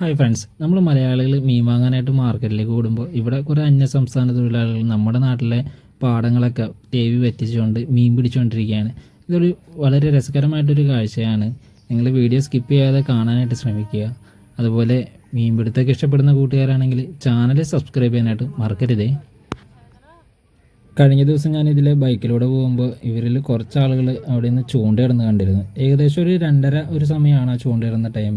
Hi friends, നമ്മൾ മലയാളികൾ മീൻ വാങ്ങാനായിട്ട് മാർക്കറ്റിലേക്ക് കൂടുമ്പോൾ ഇവിടെ കുറേ അന്യസംസ്ഥാന തൊഴിലാളികൾ നമ്മുടെ നാട്ടിലെ പാടങ്ങളൊക്കെ തേവി വറ്റിച്ചുകൊണ്ട് മീൻ പിടിച്ചുകൊണ്ടിരിക്കുകയാണ്. ഇതൊരു വളരെ രസകരമായിട്ടൊരു കാഴ്ചയാണ്. നിങ്ങൾ വീഡിയോ സ്കിപ്പ് ചെയ്യാതെ കാണാനായിട്ട് ശ്രമിക്കുക. അതുപോലെ മീൻ പിടുത്തമൊക്കെ ഇഷ്ടപ്പെടുന്ന കൂട്ടുകാരാണെങ്കിൽ ചാനൽ സബ്സ്ക്രൈബ് ചെയ്യാനായിട്ട് മറക്കരുതേ. കഴിഞ്ഞ ദിവസം ഞാൻ ഇതിലെ ബൈക്കിലൂടെ പോകുമ്പോൾ ഇവരിൽ കുറച്ച് ആളുകൾ അവിടെ നിന്ന് ചൂണ്ടയിടുന്ന കണ്ടിരുന്നു. ഏകദേശം ഒരു 2:30 സമയമാണ് ആ ചൂണ്ടയിടുന്ന ടൈം.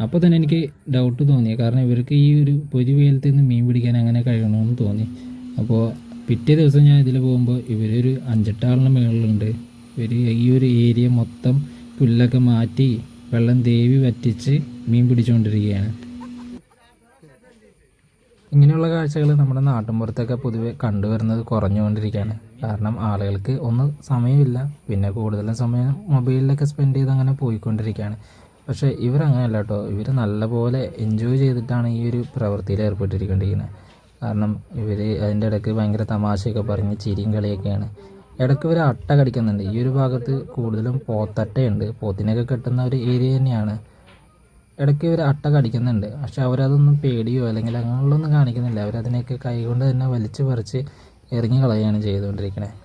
അപ്പോൾ തന്നെ എനിക്ക് ഡൗട്ട് തോന്നി, കാരണം ഇവർക്ക് ഈ ഒരു പൊരി വെയിലത്ത് നിന്ന് മീൻ പിടിക്കാൻ അങ്ങനെ കഴിയണമെന്ന് തോന്നി. അപ്പോൾ പിറ്റേ ദിവസം ഞാൻ ഇതിൽ പോകുമ്പോൾ ഇവരൊരു 5-8 ആളിന് മുകളിലുണ്ട്. ഇവർ ഈ ഒരു ഏരിയ മൊത്തം പുല്ലൊക്കെ മാറ്റി വെള്ളം തേവി വറ്റിച്ച് മീൻ പിടിച്ചുകൊണ്ടിരിക്കുകയാണ്. ഇങ്ങനെയുള്ള കാഴ്ചകൾ നമ്മുടെ നാട്ടിൻപുറത്തൊക്കെ പൊതുവെ കണ്ടുവരുന്നത് കുറഞ്ഞുകൊണ്ടിരിക്കുകയാണ്. കാരണം ആളുകൾക്ക് ഒന്നും സമയമില്ല, പിന്നെ കൂടുതലും സമയം മൊബൈലിലൊക്കെ സ്പെൻഡ് ചെയ്ത് അങ്ങനെ പോയിക്കൊണ്ടിരിക്കുകയാണ്. പക്ഷേ ഇവരങ്ങനെയല്ല കേട്ടോ. ഇവർ നല്ലപോലെ എൻജോയ് ചെയ്തിട്ടാണ് ഈ ഒരു പ്രവൃത്തിയിൽ ഏർപ്പെട്ടിരിക്കേണ്ടിയിരിക്കുന്നത്. കാരണം ഇവർ അതിൻ്റെ ഇടയ്ക്ക് ഭയങ്കര തമാശയൊക്കെ പറഞ്ഞ് ചിരിയും കളിയൊക്കെയാണ്. ഇടയ്ക്ക് ഇവർ അട്ട കടിക്കുന്നുണ്ട്. ഈ ഒരു ഭാഗത്ത് കൂടുതലും പോത്തട്ടയുണ്ട്, പോത്തിനൊക്കെ കെട്ടുന്ന ഒരു ഏരിയ തന്നെയാണ്. ഇടയ്ക്ക് ഇവർ അട്ട കടിക്കുന്നുണ്ട്, പക്ഷെ അവരതൊന്നും പേടിയോ അല്ലെങ്കിൽ അങ്ങനെയുള്ളൊന്നും കാണിക്കുന്നില്ല. അവരതിനെയൊക്കെ കൈകൊണ്ട് തന്നെ വലിച്ചു പറിച്ച് എറിഞ്ഞു കളയുകയാണ് ചെയ്തുകൊണ്ടിരിക്കുന്നത്.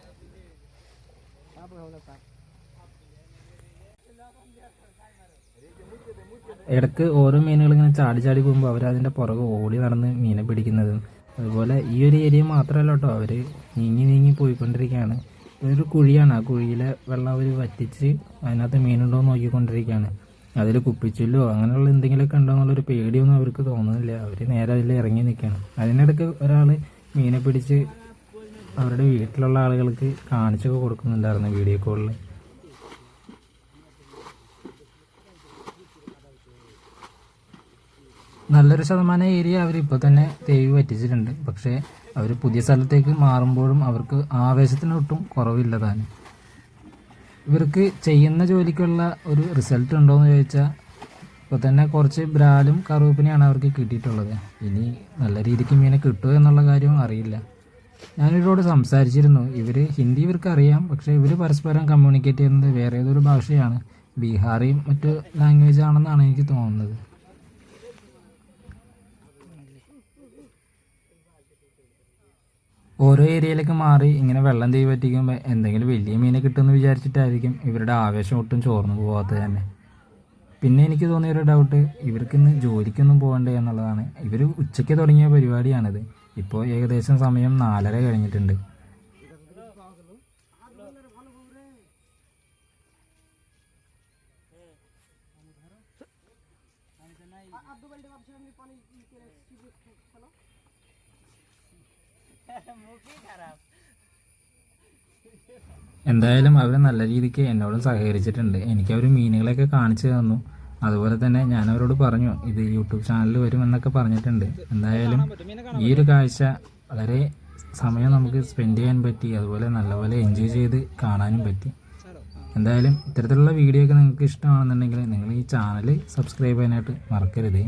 ഇടയ്ക്ക് ഓരോ മീനുകൾ ഇങ്ങനെ ചാടി ചാടി പോകുമ്പോൾ അവരതിൻ്റെ പുറകെ ഓടി നടന്ന് മീനെ പിടിക്കുന്നതും. അതുപോലെ ഈ ഒരു ഏരിയ മാത്രമല്ല കേട്ടോ, അവർ നീങ്ങി പോയിക്കൊണ്ടിരിക്കുകയാണ്. ഇതൊരു കുഴിയാണ്, ആ കുഴിയിലെ വെള്ളം അവർ വറ്റിച്ച് അതിനകത്ത് മീനുണ്ടോ എന്ന് നോക്കിക്കൊണ്ടിരിക്കുകയാണ്. അതിൽ കുപ്പിച്ചുല്ലോ അങ്ങനെയുള്ള എന്തെങ്കിലുമൊക്കെ ഉണ്ടോ എന്നുള്ളൊരു പേടിയൊന്നും അവർക്ക് തോന്നുന്നില്ല. അവർ നേരെ അതിൽ ഇറങ്ങി നിൽക്കുകയാണ്. അതിനിടയ്ക്ക് ഒരാൾ മീനെ പിടിച്ച് അവരുടെ വീട്ടിലുള്ള ആളുകൾക്ക് കാണിച്ചൊക്കെ കൊടുക്കുന്നുണ്ടായിരുന്നു വീഡിയോ കോളിൽ. നല്ലൊരു ശതമാനം ഏരിയ അവരിപ്പോൾ തന്നെ തേവി വറ്റിച്ചിട്ടുണ്ട്. പക്ഷേ അവർ പുതിയ സ്ഥലത്തേക്ക് മാറുമ്പോഴും അവർക്ക് ആവേശത്തിനൊട്ടും കുറവില്ല താനും. ഇവർക്ക് ചെയ്യുന്ന ജോലിക്കുള്ള ഒരു റിസൾട്ട് ഉണ്ടോ എന്ന് ചോദിച്ചാൽ ഇപ്പോൾ തന്നെ കുറച്ച് ബ്രാലും കറുവപ്പിനെയാണ് അവർക്ക് കിട്ടിയിട്ടുള്ളത്. ഇനി നല്ല രീതിക്ക് മീനെ കിട്ടുമോ എന്നുള്ള കാര്യവും അറിയില്ല. ഞാനിവരോട് സംസാരിച്ചിരുന്നു. ഹിന്ദി ഇവർക്ക് അറിയാം, പക്ഷേ ഇവർ പരസ്പരം കമ്മ്യൂണിക്കേറ്റ് ചെയ്യുന്നത് വേറെ ഏതൊരു ഭാഷയാണ്, ബീഹാറിയും മറ്റു ലാംഗ്വേജ് ആണെന്നാണ് എനിക്ക് തോന്നുന്നത്. ഓരോ ഏരിയയിലേക്ക് മാറി ഇങ്ങനെ വെള്ളം തേവി പറ്റിക്കുമ്പോൾ എന്തെങ്കിലും വലിയ മീനെ കിട്ടുമെന്ന് വിചാരിച്ചിട്ടായിരിക്കും ഇവരുടെ ആവേശം ഒട്ടും ചോർന്നു പോകാത്തത് തന്നെ. പിന്നെ എനിക്ക് തോന്നിയൊരു ഡൗട്ട്, ഇവർക്കിന്ന് ജോലിക്കൊന്നും പോകണ്ടേ എന്നുള്ളതാണ്. ഇവർ ഉച്ചയ്ക്ക് തുടങ്ങിയ പരിപാടിയാണിത്. ഇപ്പോൾ ഏകദേശം സമയം 4:30 കഴിഞ്ഞിട്ടുണ്ട്. എന്തായാലും അവർ നല്ല രീതിക്ക് എന്നോടും സഹകരിച്ചിട്ടുണ്ട്. എനിക്ക് അവർ മീനുകളെയൊക്കെ കാണിച്ചു തന്നു. അതുപോലെ തന്നെ ഞാൻ അവരോട് പറഞ്ഞു ഇത് യൂട്യൂബ് ചാനലിൽ വരുമെന്നൊക്കെ പറഞ്ഞിട്ടുണ്ട്. എന്തായാലും ഈ ഒരു കാഴ്ച വളരെ സമയം നമുക്ക് സ്പെൻഡ് ചെയ്യാൻ പറ്റി, അതുപോലെ നല്ലപോലെ എൻജോയ് ചെയ്ത് കാണാനും പറ്റി. എന്തായാലും ഇത്തരത്തിലുള്ള വീഡിയോ ഒക്കെ നിങ്ങൾക്ക് ഇഷ്ടമാണെന്നുണ്ടെങ്കിൽ നിങ്ങൾ ഈ ചാനൽ സബ്സ്ക്രൈബ് ചെയ്യാനായിട്ട് മറക്കരുത്.